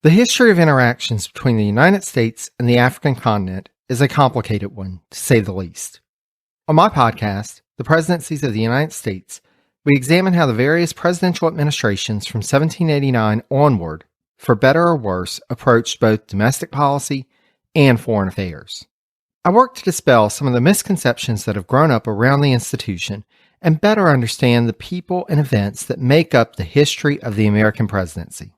The history of interactions between the United States and the African continent is a complicated one, to say the least. On my podcast, The Presidencies of the United States, we examine how the various presidential administrations from 1789 onward, for better or worse, approached both domestic policy and foreign affairs. I work to dispel some of the misconceptions that have grown up around the institution and better understand the people and events that make up the history of the American presidency.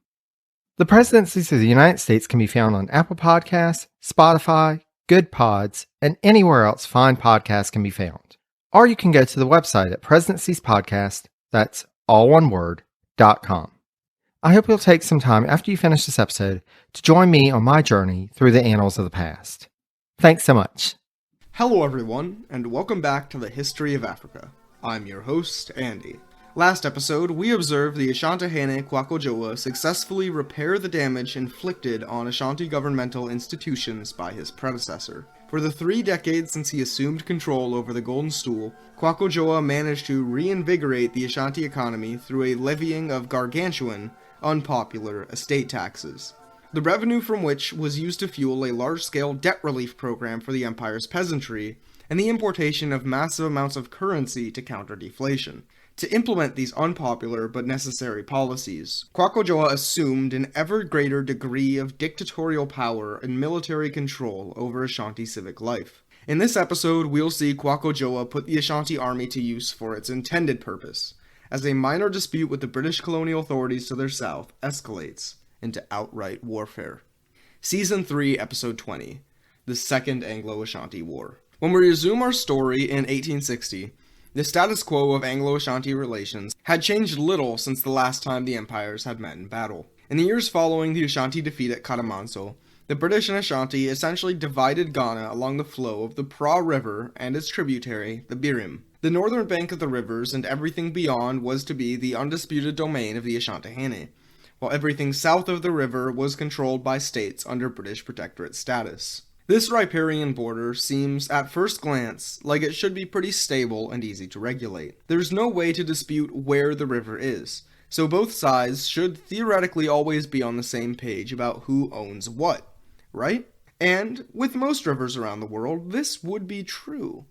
The Presidencies of the United States can be found on Apple Podcasts, Spotify, Good Pods, and anywhere else fine podcasts can be found. Or you can go to the website at presidenciespodcast, that's all one word, .com. I hope you'll take some time after you finish this episode to join me on my journey through the annals of the past. Thanks so much. Hello everyone, and welcome back to the History of Africa. I'm your host, Andy. Last episode, we observed the Ashanti Kwaku successfully repair the damage inflicted on Ashanti governmental institutions by his predecessor. For the 3 decades since he assumed control over the Golden Stool, Kwaku managed to reinvigorate the Ashanti economy through a levying of gargantuan, unpopular estate taxes, the revenue from which was used to fuel a large-scale debt relief program for the empire's peasantry, and the importation of massive amounts of currency to counter deflation. To implement these unpopular but necessary policies, Kwaku assumed an ever greater degree of dictatorial power and military control over Ashanti civic life. In this episode, we'll see Kwaku put the Ashanti army to use for its intended purpose, as a minor dispute with the British colonial authorities to their south escalates into outright warfare. Season 3, Episode 20, the Second Anglo-Ashanti War. When we resume our story in 1860, the status quo of Anglo-Ashanti relations had changed little since the last time the empires had met in battle. In the years following the Ashanti defeat at Katamanso, the British and Ashanti essentially divided Ghana along the flow of the Pra River and its tributary, the Birim. The northern bank of the rivers and everything beyond was to be the undisputed domain of the Ashanti, while everything south of the river was controlled by states under British protectorate status. This riparian border seems, at first glance, like it should be pretty stable and easy to regulate. There's no way to dispute where the river is, so both sides should theoretically always be on the same page about who owns what, right? And, with most rivers around the world, this would be true.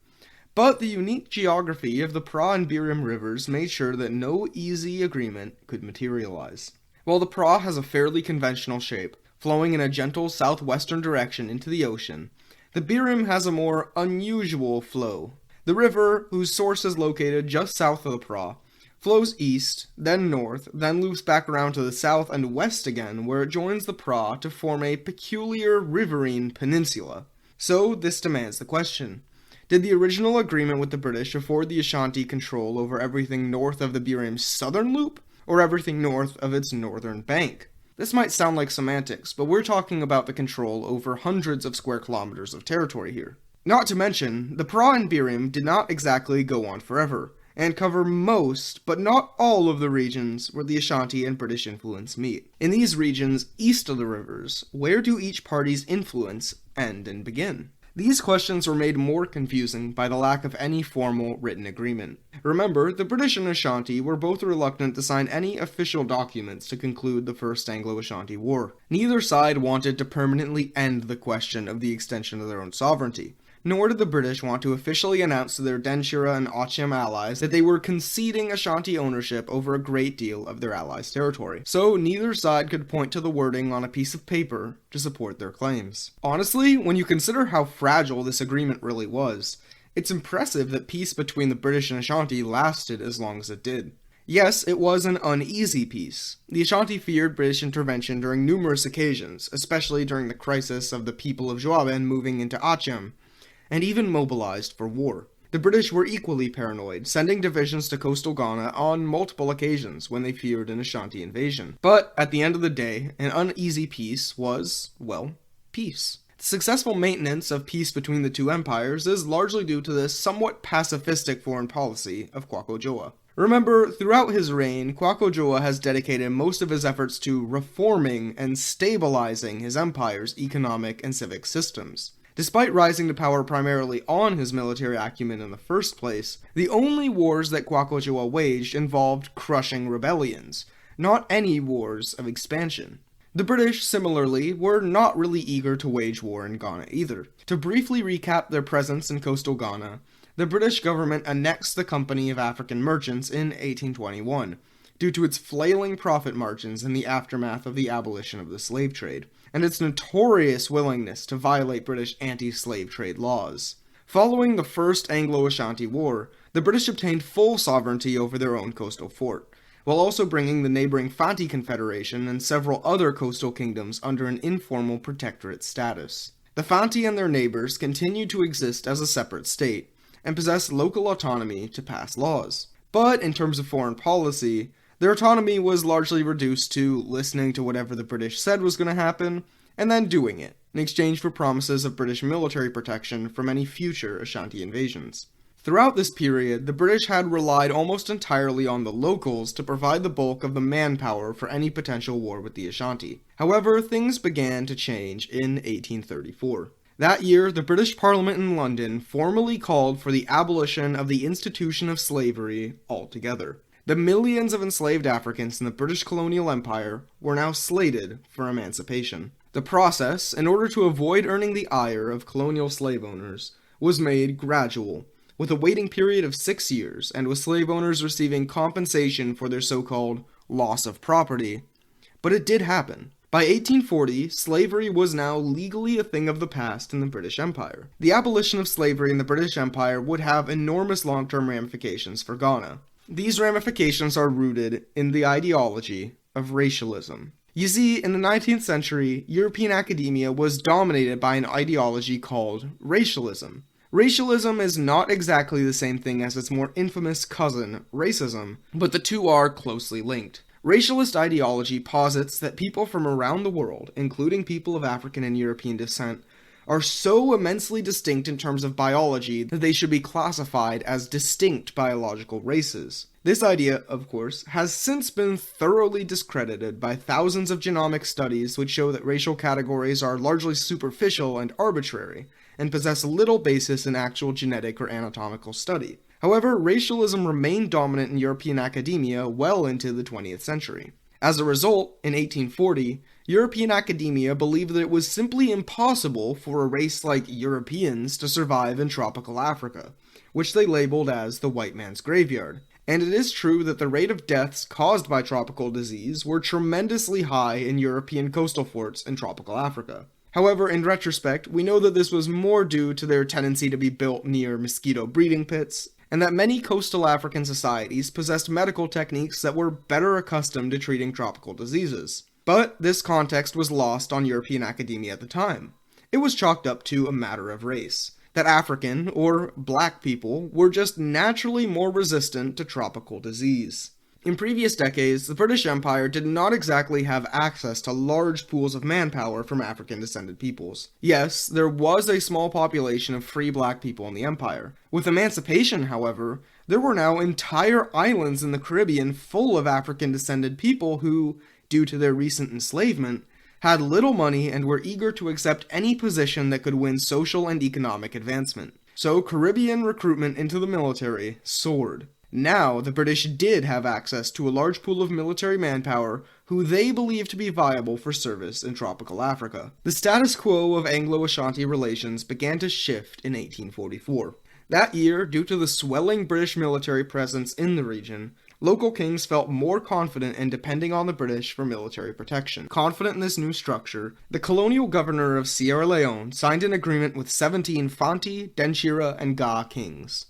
But the unique geography of the Pra and Birim rivers made sure that no easy agreement could materialize. While the Pra has a fairly conventional shape, flowing in a gentle southwestern direction into the ocean, the Birim has a more unusual flow. The river, whose source is located just south of the Pra, flows east, then north, then loops back around to the south and west again, where it joins the Pra to form a peculiar riverine peninsula. So this demands the question: did the original agreement with the British afford the Ashanti control over everything north of the Birim's southern loop, or everything north of its northern bank? This might sound like semantics, but we're talking about the control over hundreds of square kilometers of territory here. Not to mention, the Pra and Birim did not exactly go on forever, and cover most, but not all of the regions where the Ashanti and British influence meet. In these regions east of the rivers, where do each party's influence end and begin? These questions were made more confusing by the lack of any formal written agreement. Remember, the British and Ashanti were both reluctant to sign any official documents to conclude the First Anglo-Ashanti War. Neither side wanted to permanently end the question of the extension of their own sovereignty, nor did the British want to officially announce to their Denshira and Achim allies that they were conceding Ashanti ownership over a great deal of their allies' territory. So neither side could point to the wording on a piece of paper to support their claims. Honestly, when you consider how fragile this agreement really was, it's impressive that peace between the British and Ashanti lasted as long as it did. Yes, it was an uneasy peace. The Ashanti feared British intervention during numerous occasions, especially during the crisis of the people of Juaben moving into Achim, and even mobilized for war. The British were equally paranoid, sending divisions to coastal Ghana on multiple occasions when they feared an Ashanti invasion. But at the end of the day, an uneasy peace was, well, peace. The successful maintenance of peace between the two empires is largely due to the somewhat pacifistic foreign policy of Kwaku. Remember, throughout his reign, Kwaku has dedicated most of his efforts to reforming and stabilizing his empire's economic and civic systems. Despite rising to power primarily on his military acumen in the first place, the only wars that Kwaku waged involved crushing rebellions, not any wars of expansion. The British, similarly, were not really eager to wage war in Ghana either. To briefly recap their presence in coastal Ghana, the British government annexed the Company of African Merchants in 1821, due to its flailing profit margins in the aftermath of the abolition of the slave trade, and its notorious willingness to violate British anti-slave trade laws. Following the First Anglo-Ashanti War, the British obtained full sovereignty over their own coastal fort, while also bringing the neighboring Fanti Confederation and several other coastal kingdoms under an informal protectorate status. The Fanti and their neighbors continued to exist as a separate state, and possessed local autonomy to pass laws. But in terms of foreign policy, their autonomy was largely reduced to listening to whatever the British said was going to happen, and then doing it, in exchange for promises of British military protection from any future Ashanti invasions. Throughout this period, the British had relied almost entirely on the locals to provide the bulk of the manpower for any potential war with the Ashanti. However, things began to change in 1834. That year, the British Parliament in London formally called for the abolition of the institution of slavery altogether. The millions of enslaved Africans in the British colonial empire were now slated for emancipation. The process, in order to avoid earning the ire of colonial slave owners, was made gradual, with a waiting period of 6 years, and with slave owners receiving compensation for their so-called loss of property. But it did happen. By 1840, slavery was now legally a thing of the past in the British Empire. The abolition of slavery in the British Empire would have enormous long-term ramifications for Ghana. These ramifications are rooted in the ideology of racialism. You see, in the 19th century, European academia was dominated by an ideology called racialism. Racialism is not exactly the same thing as its more infamous cousin, racism, but the two are closely linked. Racialist ideology posits that people from around the world, including people of African and European descent, are so immensely distinct in terms of biology that they should be classified as distinct biological races. This idea, of course, has since been thoroughly discredited by thousands of genomic studies which show that racial categories are largely superficial and arbitrary, and possess little basis in actual genetic or anatomical study. However, racialism remained dominant in European academia well into the 20th century. As a result, in 1840, European academia believed that it was simply impossible for a race like Europeans to survive in tropical Africa, which they labeled as the white man's graveyard. And it is true that the rate of deaths caused by tropical disease were tremendously high in European coastal forts in tropical Africa. However, in retrospect, we know that this was more due to their tendency to be built near mosquito breeding pits, and that many coastal African societies possessed medical techniques that were better accustomed to treating tropical diseases. But this context was lost on European academia at the time. It was chalked up to a matter of race, that African, or black people, were just naturally more resistant to tropical disease. In previous decades, the British Empire did not exactly have access to large pools of manpower from African-descended peoples. Yes, there was a small population of free black people in the empire. With emancipation, however, there were now entire islands in the Caribbean full of African-descended people who, due to their recent enslavement, had little money and were eager to accept any position that could win social and economic advancement. So Caribbean recruitment into the military soared. Now, the British did have access to a large pool of military manpower who they believed to be viable for service in tropical Africa. The status quo of Anglo-Ashanti relations began to shift in 1844. That year, due to the swelling British military presence in the region, local kings felt more confident in depending on the British for military protection. Confident in this new structure, the colonial governor of Sierra Leone signed an agreement with 17 Fanti, Denchira, and Ga kings.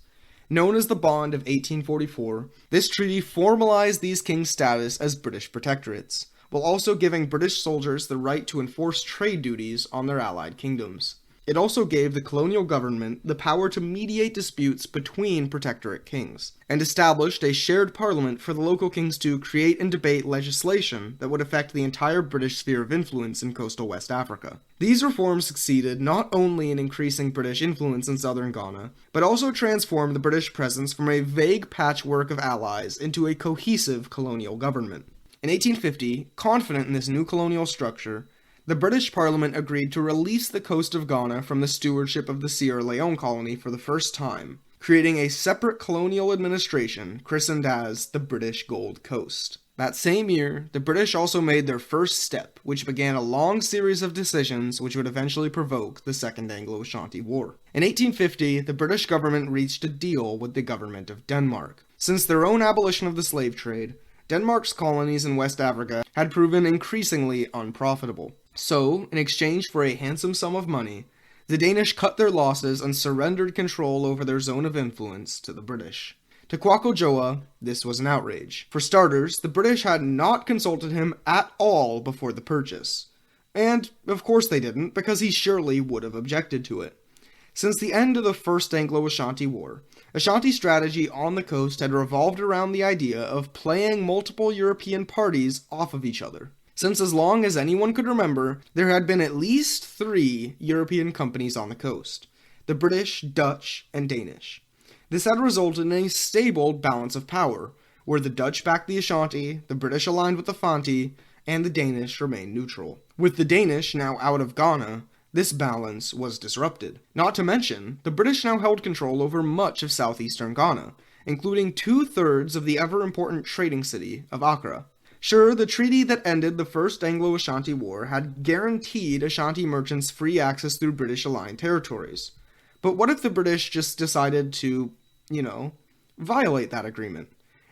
Known as the Bond of 1844, this treaty formalized these kings' status as British protectorates, while also giving British soldiers the right to enforce trade duties on their allied kingdoms. It also gave the colonial government the power to mediate disputes between protectorate kings, and established a shared parliament for the local kings to create and debate legislation that would affect the entire British sphere of influence in coastal West Africa. These reforms succeeded not only in increasing British influence in southern Ghana, but also transformed the British presence from a vague patchwork of allies into a cohesive colonial government. In 1850, confident in this new colonial structure, the British Parliament agreed to release the coast of Ghana from the stewardship of the Sierra Leone colony for the first time, creating a separate colonial administration christened as the British Gold Coast. That same year, the British also made their first step, which began a long series of decisions which would eventually provoke the Second Anglo-Ashanti War. In 1850, the British government reached a deal with the government of Denmark. Since their own abolition of the slave trade, Denmark's colonies in West Africa had proven increasingly unprofitable. So, in exchange for a handsome sum of money, the Danish cut their losses and surrendered control over their zone of influence to the British. To Kwaku this was an outrage. For starters, the British had not consulted him at all before the purchase. And, of course they didn't, because he surely would have objected to it. Since the end of the First Anglo-Ashanti War, Ashanti strategy on the coast had revolved around the idea of playing multiple European parties off of each other. Since as long as anyone could remember, there had been at least 3 European companies on the coast: the British, Dutch, and Danish. This had resulted in a stable balance of power, where the Dutch backed the Ashanti, the British aligned with the Fanti, and the Danish remained neutral. With the Danish now out of Ghana, this balance was disrupted. Not to mention, the British now held control over much of southeastern Ghana, including 2/3 of the ever-important trading city of Accra. Sure, the treaty that ended the First Anglo-Ashanti War had guaranteed Ashanti merchants free access through British-aligned territories. But what if the British just decided to, violate that agreement?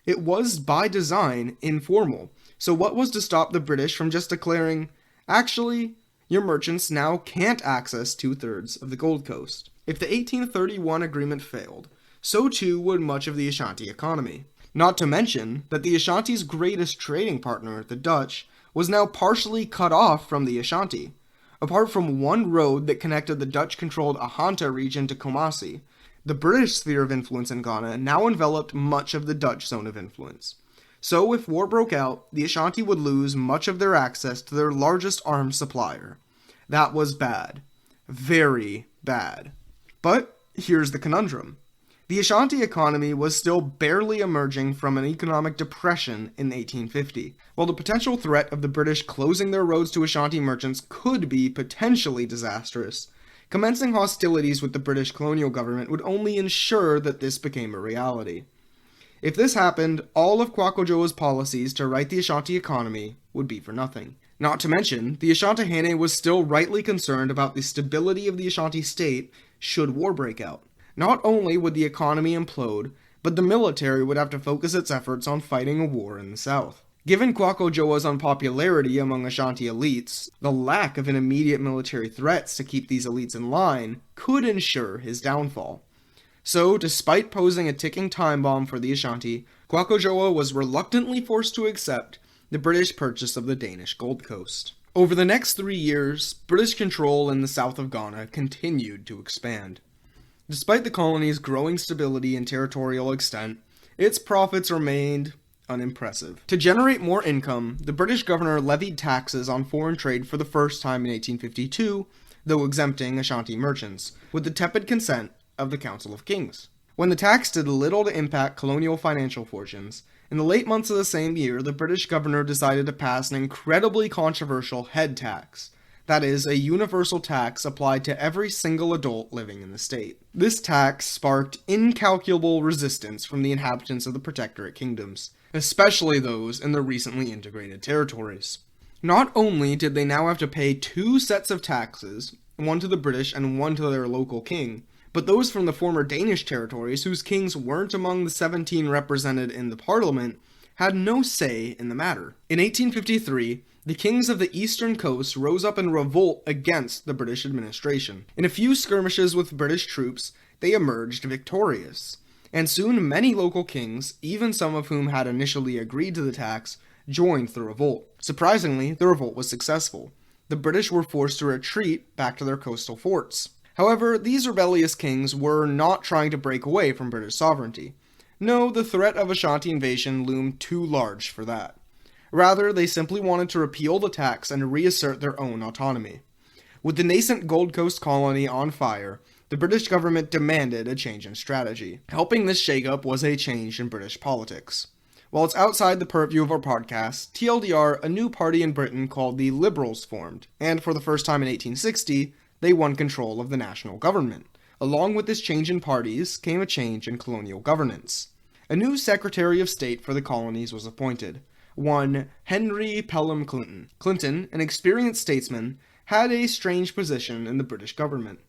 It was, by design, informal. So what was to stop the British from just declaring, actually, your merchants now can't access 2/3 of the Gold Coast? If the 1831 agreement failed, so too would much of the Ashanti economy. Not to mention that the Ashanti's greatest trading partner, the Dutch, was now partially cut off from the Ashanti. Apart from one road that connected the Dutch-controlled Ahanta region to Kumasi, the British sphere of influence in Ghana now enveloped much of the Dutch zone of influence. So if war broke out, the Ashanti would lose much of their access to their largest arms supplier. That was bad. Very bad. But here's the conundrum. The Ashanti economy was still barely emerging from an economic depression in 1850. While the potential threat of the British closing their roads to Ashanti merchants could be potentially disastrous, commencing hostilities with the British colonial government would only ensure that this became a reality. If this happened, all of Kwaku policies to right the Ashanti economy would be for nothing. Not to mention, the Ashanti was still rightly concerned about the stability of the Ashanti state should war break out. Not only would the economy implode, but the military would have to focus its efforts on fighting a war in the south. Given Kwaku unpopularity among Ashanti elites, the lack of an immediate military threats to keep these elites in line could ensure his downfall. So, despite posing a ticking time bomb for the Ashanti, Kwaku was reluctantly forced to accept the British purchase of the Danish Gold Coast. Over the next 3 years, British control in the south of Ghana continued to expand. Despite the colony's growing stability and territorial extent, its profits remained unimpressive. To generate more income, the British governor levied taxes on foreign trade for the first time in 1852, though exempting Ashanti merchants, with the tepid consent of the Council of Kings. When the tax did little to impact colonial financial fortunes, in the late months of the same year, the British governor decided to pass an incredibly controversial head tax. That is, a universal tax applied to every single adult living in the state. This tax sparked incalculable resistance from the inhabitants of the Protectorate kingdoms, especially those in the recently integrated territories. Not only did they now have to pay 2 sets of taxes, one to the British and one to their local king, but those from the former Danish territories, whose kings weren't among the 17 represented in the parliament, had no say in the matter. In 1853, the kings of the eastern coast rose up in revolt against the British administration. In a few skirmishes with British troops, they emerged victorious. And soon many local kings, even some of whom had initially agreed to the tax, joined the revolt. Surprisingly, the revolt was successful. The British were forced to retreat back to their coastal forts. However, these rebellious kings were not trying to break away from British sovereignty. No, the threat of Ashanti invasion loomed too large for that. Rather, they simply wanted to repeal the tax and reassert their own autonomy. With the nascent Gold Coast colony on fire, the British government demanded a change in strategy. Helping this shakeup was a change in British politics. While it's outside the purview of our podcast, TLDR, a new party in Britain called the Liberals formed, and for the first time in 1860, they won control of the national government. Along with this change in parties came a change in colonial governance. A new Secretary of State for the colonies was appointed, one Henry Pelham Clinton. Clinton, an experienced statesman, had a strange position in the British government.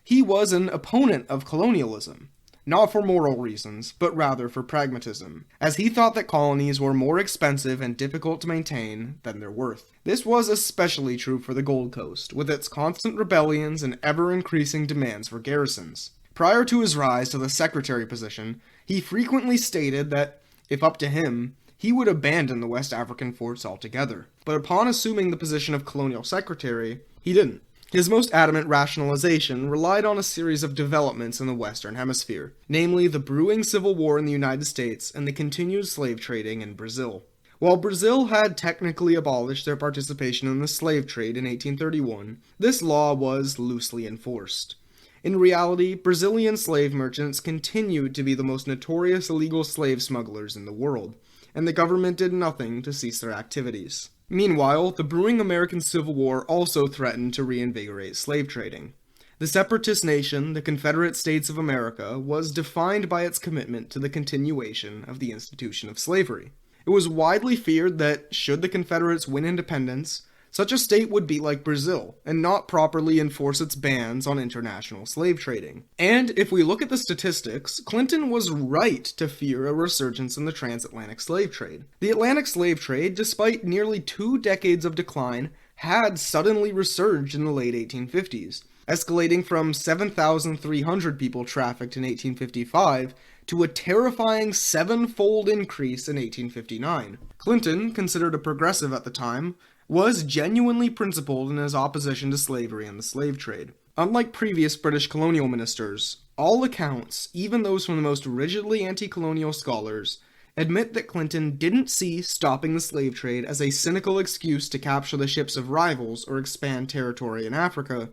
He was an opponent of colonialism, not for moral reasons, but rather for pragmatism, as he thought that colonies were more expensive and difficult to maintain than their worth. This was especially true for the Gold Coast, with its constant rebellions and ever-increasing demands for garrisons. Prior to his rise to the secretary position, he frequently stated that, if up to him, he would abandon the West African forts altogether. But upon assuming the position of colonial secretary, he didn't. His most adamant rationalization relied on a series of developments in the Western Hemisphere, namely the brewing civil war in the United States and the continued slave trading in Brazil. While Brazil had technically abolished their participation in the slave trade in 1831, this law was loosely enforced. In reality, Brazilian slave merchants continued to be the most notorious illegal slave smugglers in the world, and the government did nothing to cease their activities. Meanwhile, the brewing American Civil War also threatened to reinvigorate slave trading. The separatist nation, the Confederate States of America, was defined by its commitment to the continuation of the institution of slavery. It was widely feared that, should the Confederates win independence, such a state would be like Brazil, and not properly enforce its bans on international slave trading. And if we look at the statistics, Clinton was right to fear a resurgence in the transatlantic slave trade. The Atlantic slave trade, despite nearly 2 decades of decline, had suddenly resurged in the late 1850s, escalating from 7,300 people trafficked in 1855 to a terrifying 7-fold increase in 1859. Clinton, considered a progressive at the time, was genuinely principled in his opposition to slavery and the slave trade. Unlike previous British colonial ministers, all accounts, even those from the most rigidly anti-colonial scholars, admit that Clinton didn't see stopping the slave trade as a cynical excuse to capture the ships of rivals or expand territory in Africa,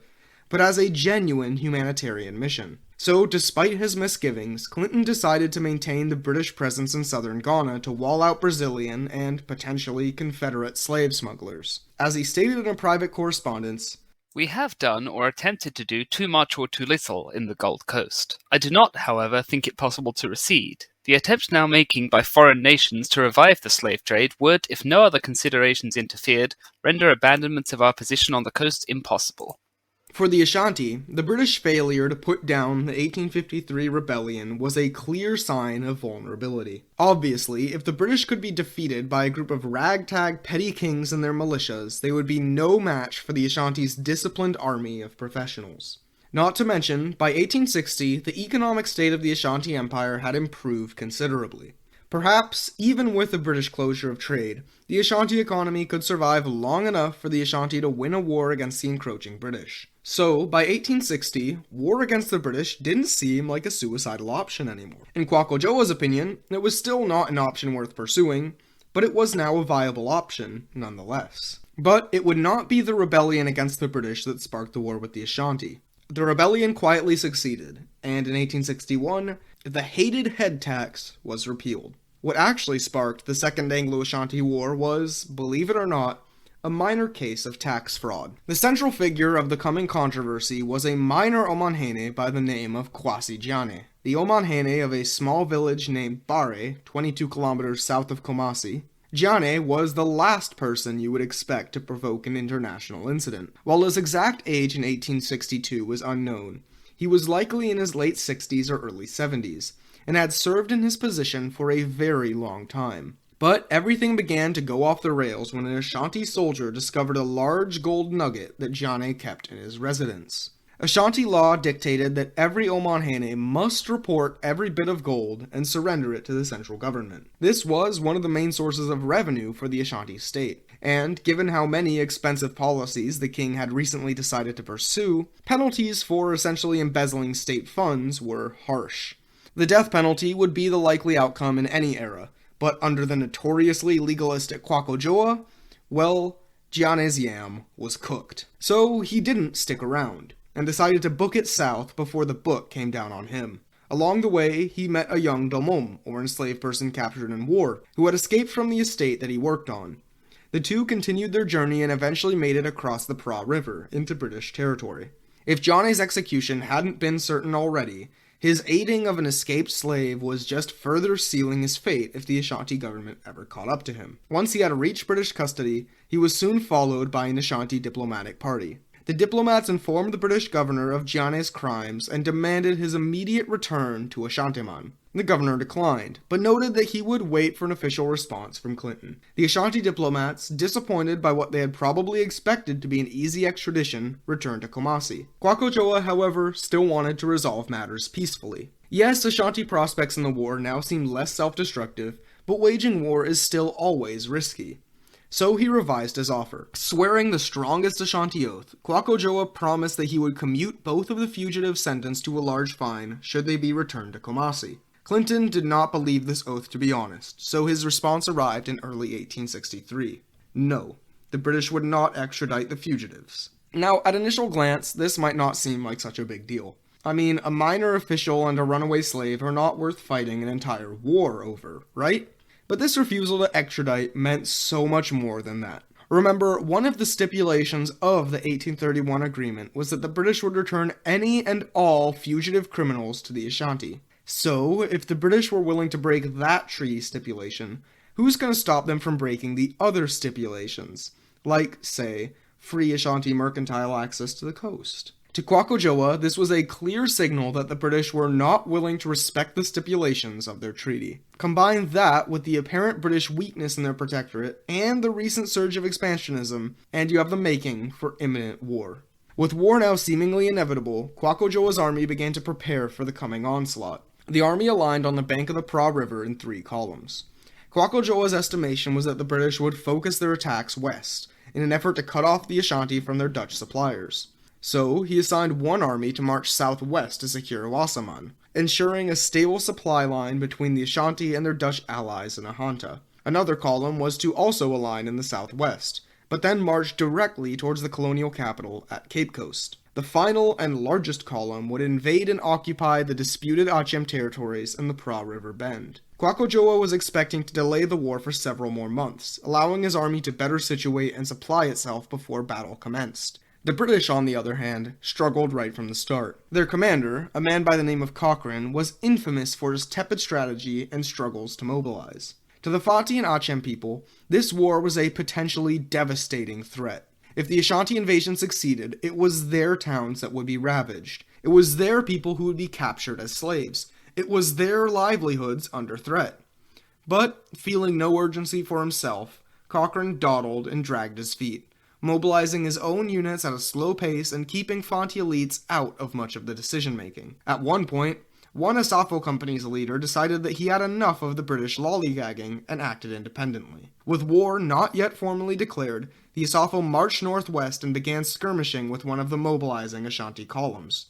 but as a genuine humanitarian mission. So, despite his misgivings, Clinton decided to maintain the British presence in southern Ghana to wall out Brazilian and, potentially, Confederate slave smugglers. As he stated in a private correspondence, "We have done or attempted to do too much or too little in the Gold Coast. I do not, however, think it possible to recede. The attempts now making by foreign nations to revive the slave trade would, if no other considerations interfered, render abandonment of our position on the coast impossible." For the Ashanti, the British failure to put down the 1853 rebellion was a clear sign of vulnerability. Obviously, if the British could be defeated by a group of ragtag petty kings and their militias, they would be no match for the Ashanti's disciplined army of professionals. Not to mention, by 1860, the economic state of the Ashanti Empire had improved considerably. Perhaps, even with the British closure of trade, the Ashanti economy could survive long enough for the Ashanti to win a war against the encroaching British. So, by 1860, war against the British didn't seem like a suicidal option anymore. In Kwaku opinion, it was still not an option worth pursuing, but it was now a viable option, nonetheless. But it would not be the rebellion against the British that sparked the war with the Ashanti. The rebellion quietly succeeded, and in 1861, the hated head tax was repealed. What actually sparked the Second Anglo-Ashanti War was, believe it or not, a minor case of tax fraud. The central figure of the coming controversy was a minor Omanhene by the name of Kwasi Gyane. The Omanhene of a small village named Bare, 22 kilometers south of Kumasi. Gyane was the last person you would expect to provoke an international incident. While his exact age in 1862 was unknown, he was likely in his late 60s or early 70s, and had served in his position for a very long time. But everything began to go off the rails when an Ashanti soldier discovered a large gold nugget that Gyane kept in his residence. Ashanti law dictated that every Omanhene must report every bit of gold and surrender it to the central government. This was one of the main sources of revenue for the Ashanti state, and given how many expensive policies the king had recently decided to pursue, penalties for essentially embezzling state funds were harsh. The death penalty would be the likely outcome in any era, but under the notoriously legalistic Kwaku, well, Gyane's yam was cooked. So he didn't stick around, and decided to book it south before the book came down on him. Along the way, he met a young domom, or enslaved person captured in war, who had escaped from the estate that he worked on. The two continued their journey and eventually made it across the Pra River into British territory. If Gyane's execution hadn't been certain already, His aiding of an escaped slave was just further sealing his fate if the Ashanti government ever caught up to him. Once he had reached British custody, he was soon followed by an Ashanti diplomatic party. The diplomats informed the British governor of Gianne's crimes and demanded his immediate return to Ashantiman. The governor declined, but noted that he would wait for an official response from Clinton. The Ashanti diplomats, disappointed by what they had probably expected to be an easy extradition, returned to Kumasi. Kwaku, however, still wanted to resolve matters peacefully. Yes, Ashanti prospects in the war now seemed less self-destructive, but waging war is still always risky. So he revised his offer. Swearing the strongest Ashanti oath, Kwaku promised that he would commute both of the fugitives sentenced to a large fine should they be returned to Kumasi. Clinton did not believe this oath to be honest, so his response arrived in early 1863. No, the British would not extradite the fugitives. Now, at initial glance, this might not seem like such a big deal. I mean, a minor official and a runaway slave are not worth fighting an entire war over, right? But this refusal to extradite meant so much more than that. Remember, one of the stipulations of the 1831 agreement was that the British would return any and all fugitive criminals to the Ashanti. So, if the British were willing to break that treaty stipulation, who's going to stop them from breaking the other stipulations? Like, say, free Ashanti mercantile access to the coast. To Kwaku, this was a clear signal that the British were not willing to respect the stipulations of their treaty. Combine that with the apparent British weakness in their protectorate and the recent surge of expansionism, and you have the making for imminent war. With war now seemingly inevitable, Kwaku army began to prepare for the coming onslaught. The army aligned on the bank of the Pra River in 3 columns. Kwaku estimation was that the British would focus their attacks west, in an effort to cut off the Ashanti from their Dutch suppliers. So, he assigned one army to march southwest to secure Wassaman, ensuring a stable supply line between the Ashanti and their Dutch allies in Ahanta. Another column was to also align in the southwest, but then march directly towards the colonial capital at Cape Coast. The final and largest column would invade and occupy the disputed Achem territories in the Pra River Bend. Kwaku was expecting to delay the war for several more months, allowing his army to better situate and supply itself before battle commenced. The British, on the other hand, struggled right from the start. Their commander, a man by the name of Cochrane, was infamous for his tepid strategy and struggles to mobilize. To the Fati and Achem people, this war was a potentially devastating threat. If the Ashanti invasion succeeded, it was their towns that would be ravaged. It was their people who would be captured as slaves. It was their livelihoods under threat. But, feeling no urgency for himself, Cochrane dawdled and dragged his feet, mobilizing his own units at a slow pace and keeping Fanti elites out of much of the decision-making. At one point, one Asafo company's leader decided that he had enough of the British lollygagging and acted independently. With war not yet formally declared, the Asafo marched northwest and began skirmishing with one of the mobilizing Ashanti columns.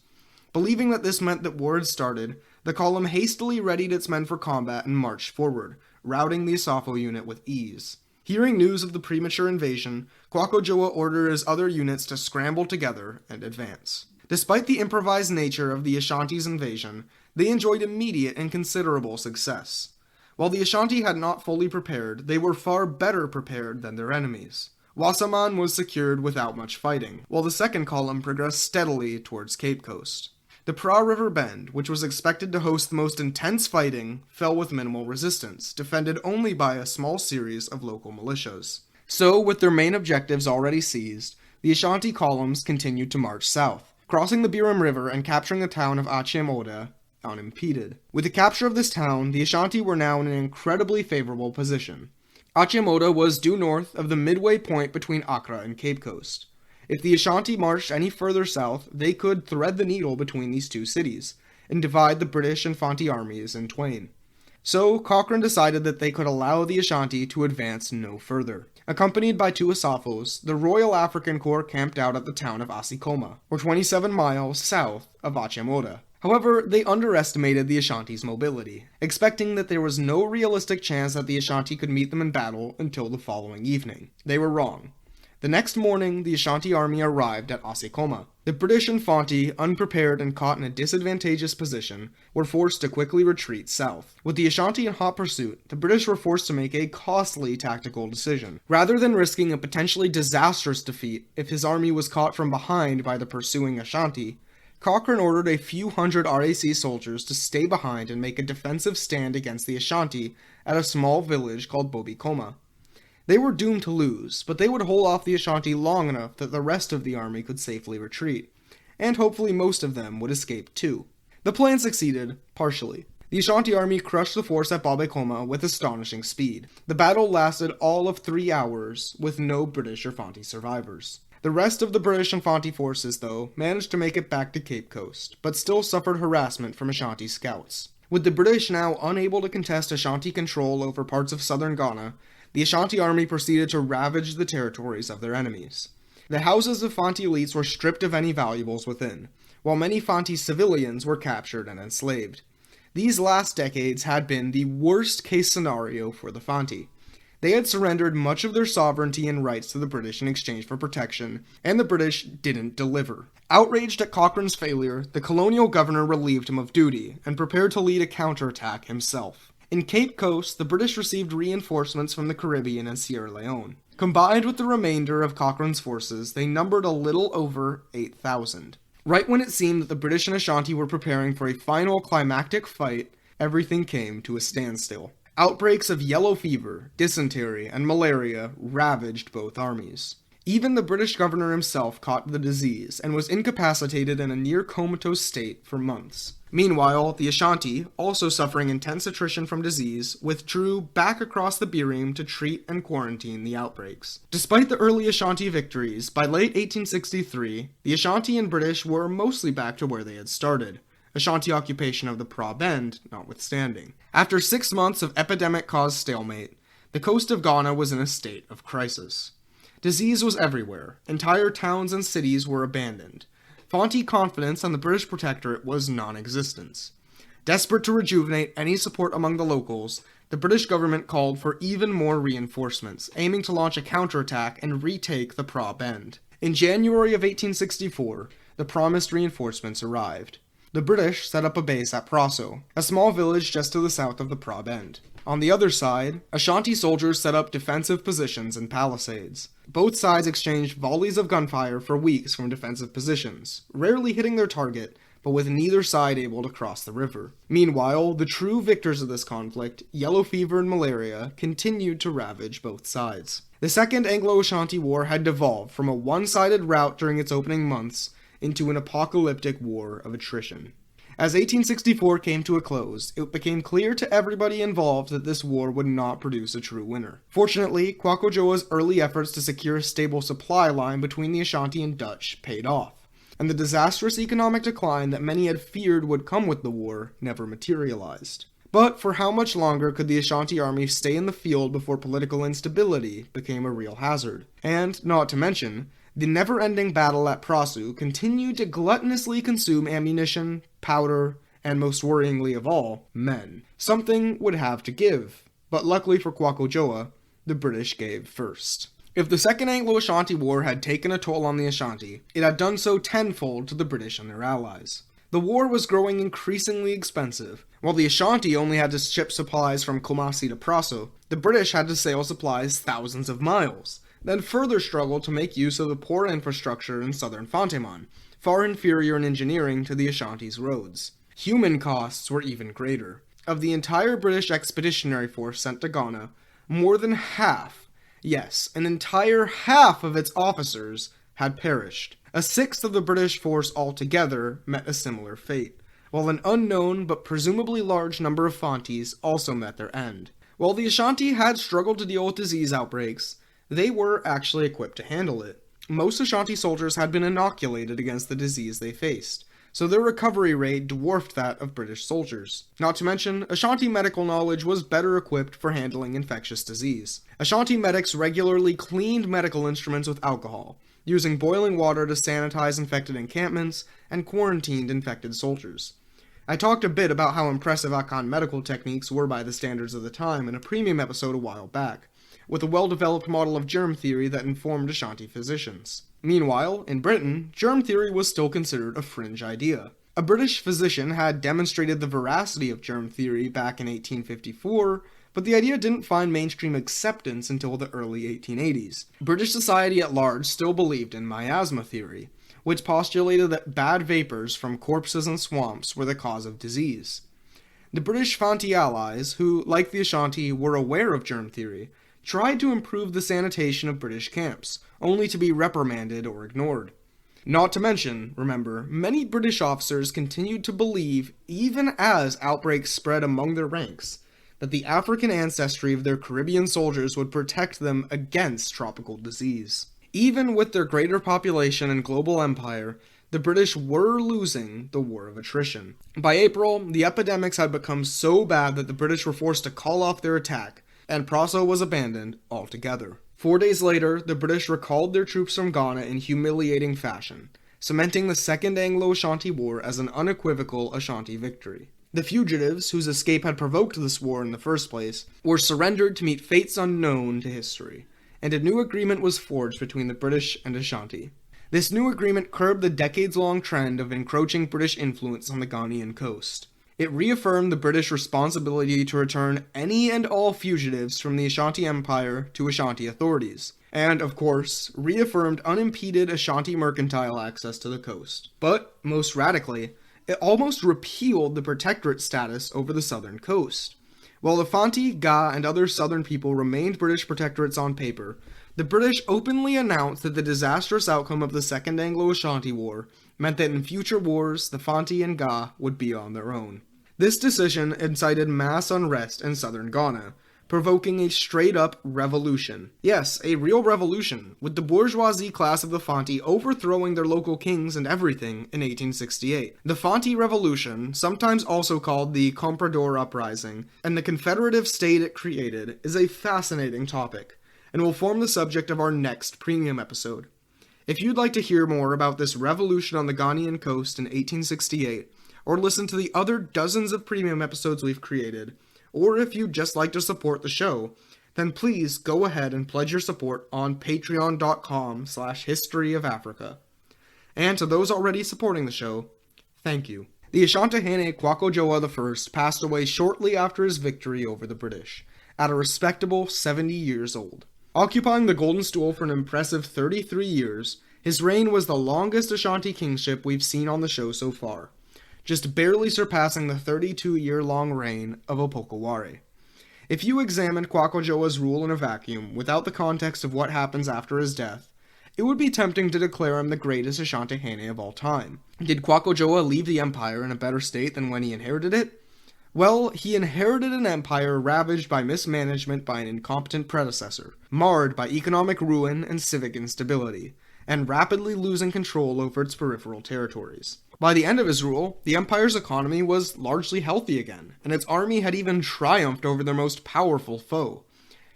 Believing that this meant that war had started, the column hastily readied its men for combat and marched forward, routing the Asafo unit with ease. Hearing news of the premature invasion, Kwaku ordered his other units to scramble together and advance. Despite the improvised nature of the Ashanti's invasion, they enjoyed immediate and considerable success. While the Ashanti had not fully prepared, they were far better prepared than their enemies. Wassaman was secured without much fighting, while the second column progressed steadily towards Cape Coast. The Pra River Bend, which was expected to host the most intense fighting, fell with minimal resistance, defended only by a small series of local militias. So, with their main objectives already seized, the Ashanti columns continued to march south, crossing the Biram River and capturing the town of Achem Oda unimpeded. With the capture of this town, the Ashanti were now in an incredibly favorable position. Achem Oda was due north of the midway point between Accra and Cape Coast. If the Ashanti marched any further south, they could thread the needle between these two cities, and divide the British and Fanti armies in twain. So, Cochrane decided that they could allow the Ashanti to advance no further. Accompanied by 2 Asafos, the Royal African Corps camped out at the town of Asikoma, or 27 miles south of Achem Oda. However, they underestimated the Ashanti's mobility, expecting that there was no realistic chance that the Ashanti could meet them in battle until the following evening. They were wrong. The next morning, the Ashanti army arrived at Asikoma. The British and Fanti, unprepared and caught in a disadvantageous position, were forced to quickly retreat south. With the Ashanti in hot pursuit, the British were forced to make a costly tactical decision. Rather than risking a potentially disastrous defeat if his army was caught from behind by the pursuing Ashanti, Cochrane ordered a few hundred RAC soldiers to stay behind and make a defensive stand against the Ashanti at a small village called Bobikoma. They were doomed to lose, but they would hold off the Ashanti long enough that the rest of the army could safely retreat, and hopefully most of them would escape too. The plan succeeded, partially. The Ashanti army crushed the force at Bobikoma with astonishing speed. The battle lasted all of 3 hours, with no British or Fanti survivors. The rest of the British and Fanti forces, though, managed to make it back to Cape Coast, but still suffered harassment from Ashanti scouts. With the British now unable to contest Ashanti control over parts of southern Ghana, the Ashanti army proceeded to ravage the territories of their enemies. The houses of Fanti elites were stripped of any valuables within, while many Fanti civilians were captured and enslaved. These last decades had been the worst-case scenario for the Fanti. They had surrendered much of their sovereignty and rights to the British in exchange for protection, and the British didn't deliver. Outraged at Cochrane's failure, the colonial governor relieved him of duty, and prepared to lead a counterattack himself. In Cape Coast, the British received reinforcements from the Caribbean and Sierra Leone. Combined with the remainder of Cochrane's forces, they numbered a little over 8,000. Right when it seemed that the British and Ashanti were preparing for a final climactic fight, everything came to a standstill. Outbreaks of yellow fever, dysentery, and malaria ravaged both armies. Even the British governor himself caught the disease and was incapacitated in a near comatose state for months. Meanwhile, the Ashanti, also suffering intense attrition from disease, withdrew back across the Birim to treat and quarantine the outbreaks. Despite the early Ashanti victories, by late 1863, the Ashanti and British were mostly back to where they had started, Ashanti occupation of the Pra Bend notwithstanding. After 6 months of epidemic-caused stalemate, the coast of Ghana was in a state of crisis. Disease was everywhere. Entire towns and cities were abandoned. Fanti confidence on the British protectorate was non-existent. Desperate to rejuvenate any support among the locals, the British government called for even more reinforcements, aiming to launch a counterattack and retake the Pra Bend. In January of 1864, the promised reinforcements arrived. The British set up a base at Praso, a small village just to the south of the Pra Bend. On the other side, Ashanti soldiers set up defensive positions and palisades. Both sides exchanged volleys of gunfire for weeks from defensive positions, rarely hitting their target, but with neither side able to cross the river. Meanwhile, the true victors of this conflict, yellow fever and malaria, continued to ravage both sides. The Second Anglo-Ashanti War had devolved from a one-sided rout during its opening months into an apocalyptic war of attrition. As 1864 came to a close, it became clear to everybody involved that this war would not produce a true winner. Fortunately, Kwaku early efforts to secure a stable supply line between the Ashanti and Dutch paid off, and the disastrous economic decline that many had feared would come with the war never materialized. But for how much longer could the Ashanti army stay in the field before political instability became a real hazard? And, not to mention, the never-ending battle at Prasu continued to gluttonously consume ammunition, powder, and most worryingly of all, men. Something would have to give, but luckily for Kwaku, the British gave first. If the Second Anglo-Ashanti War had taken a toll on the Ashanti, it had done so tenfold to the British and their allies. The war was growing increasingly expensive. While the Ashanti only had to ship supplies from Kumasi to Praso, the British had to sail supplies thousands of miles, then further struggled to make use of the poor infrastructure in southern Fanteman, far inferior in engineering to the Ashanti's roads. Human costs were even greater. Of the entire British expeditionary force sent to Ghana, more than half, yes, an entire half of its officers had perished. A sixth of the British force altogether met a similar fate, while an unknown but presumably large number of Fantis also met their end. While the Ashanti had struggled to deal with disease outbreaks, they were actually equipped to handle it. Most Ashanti soldiers had been inoculated against the disease they faced, so their recovery rate dwarfed that of British soldiers. Not to mention, Ashanti medical knowledge was better equipped for handling infectious disease. Ashanti medics regularly cleaned medical instruments with alcohol, using boiling water to sanitize infected encampments, and quarantined infected soldiers. I talked a bit about how impressive Akan medical techniques were by the standards of the time in a premium episode a while back, with a well-developed model of germ theory that informed Ashanti physicians. Meanwhile, in Britain, germ theory was still considered a fringe idea. A British physician had demonstrated the veracity of germ theory back in 1854, but the idea didn't find mainstream acceptance until the early 1880s. British society at large still believed in miasma theory, which postulated that bad vapors from corpses and swamps were the cause of disease. The British Fanti allies, who, like the Ashanti, were aware of germ theory, tried to improve the sanitation of British camps, only to be reprimanded or ignored. Not to mention, remember, many British officers continued to believe, even as outbreaks spread among their ranks, that the African ancestry of their Caribbean soldiers would protect them against tropical disease. Even with their greater population and global empire, the British were losing the war of attrition. By April, the epidemics had become so bad that the British were forced to call off their attack, and Praso was abandoned altogether. 4 days later, the British recalled their troops from Ghana in humiliating fashion, cementing the Second Anglo-Ashanti War as an unequivocal Ashanti victory. The fugitives, whose escape had provoked this war in the first place, were surrendered to meet fates unknown to history, and a new agreement was forged between the British and Ashanti. This new agreement curbed the decades-long trend of encroaching British influence on the Ghanaian coast. It reaffirmed the British responsibility to return any and all fugitives from the Ashanti Empire to Ashanti authorities, and, of course, reaffirmed unimpeded Ashanti mercantile access to the coast. But, most radically, it almost repealed the protectorate status over the southern coast. While the Fanti, Ga, and other southern people remained British protectorates on paper, the British openly announced that the disastrous outcome of the Second Anglo-Ashanti War meant that in future wars, the Fanti and Ga would be on their own. This decision incited mass unrest in southern Ghana, provoking a straight-up revolution. Yes, a real revolution, with the bourgeoisie class of the Fanti overthrowing their local kings and everything in 1868. The Fanti Revolution, sometimes also called the Comprador Uprising, and the confederative state it created, is a fascinating topic, and will form the subject of our next premium episode. If you'd like to hear more about this revolution on the Ghanaian coast in 1868, or listen to the other dozens of premium episodes we've created, or if you'd just like to support the show, then please go ahead and pledge your support on patreon.com/historyofafrica. And to those already supporting the show, thank you. The Asantehene Kwaku I passed away shortly after his victory over the British, at a respectable 70 years old. Occupying the golden stool for an impressive 33 years, his reign was the longest Ashanti kingship we've seen on the show so far, just barely surpassing the 32-year-long reign of Opokoware. If you examined Kwaku rule in a vacuum, without the context of what happens after his death, it would be tempting to declare him the greatest Asantehene of all time. Did Kwaku leave the empire in a better state than when he inherited it? Well, he inherited an empire ravaged by mismanagement by an incompetent predecessor, marred by economic ruin and civic instability, and rapidly losing control over its peripheral territories. By the end of his rule, the empire's economy was largely healthy again, and its army had even triumphed over their most powerful foe.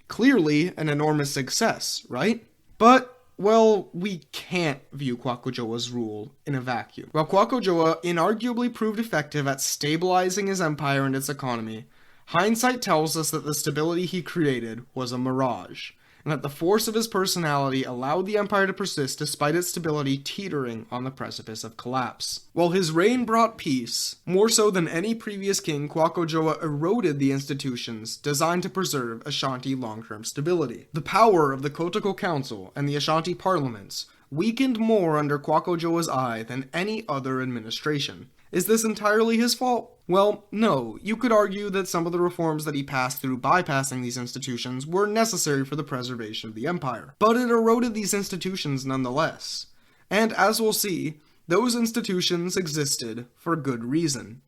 Clearly an enormous success, right? But, well, we can't view Kwaku rule in a vacuum. While Kwaku inarguably proved effective at stabilizing his empire and its economy, hindsight tells us that the stability he created was a mirage, and that the force of his personality allowed the empire to persist despite its stability teetering on the precipice of collapse. While his reign brought peace, more so than any previous king, Kwaku eroded the institutions designed to preserve Ashanti long-term stability. The power of the Kotoko Council and the Ashanti parliaments weakened more under Kwaku eye than any other administration. Is this entirely his fault? Well, no. You could argue that some of the reforms that he passed through bypassing these institutions were necessary for the preservation of the empire. But it eroded these institutions nonetheless. And as we'll see, those institutions existed for good reason.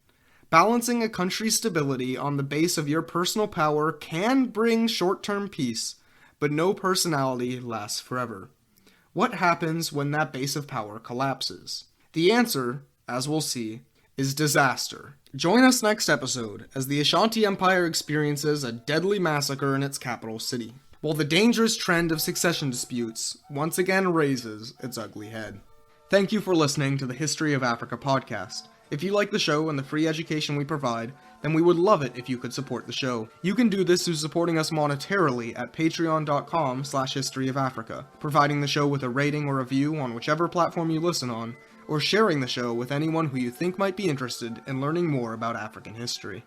Balancing a country's stability on the base of your personal power can bring short-term peace, but no personality lasts forever. What happens when that base of power collapses? The answer, as we'll see, is disaster. Join us next episode as the Ashanti Empire experiences a deadly massacre in its capital city, while the dangerous trend of succession disputes once again raises its ugly head. Thank you for listening to the History of Africa podcast. If you like the show and the free education we provide, then we would love it if you could support the show. You can do this through supporting us monetarily at patreon.com/historyofafrica, providing the show with a rating or review on whichever platform you listen on, or sharing the show with anyone who you think might be interested in learning more about African history.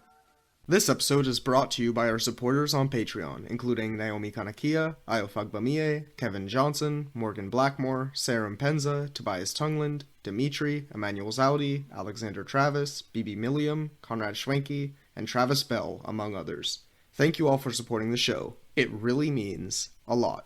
This episode is brought to you by our supporters on Patreon, including Naomi Kanakia, Iofagbamie, Kevin Johnson, Morgan Blackmore, Sarah Mpenza, Tobias Tungland, Dimitri, Emmanuel Zaudi, Alexander Travis, Bibi Milliam, Conrad Schwenke, and Travis Bell, among others. Thank you all for supporting the show. It really means a lot.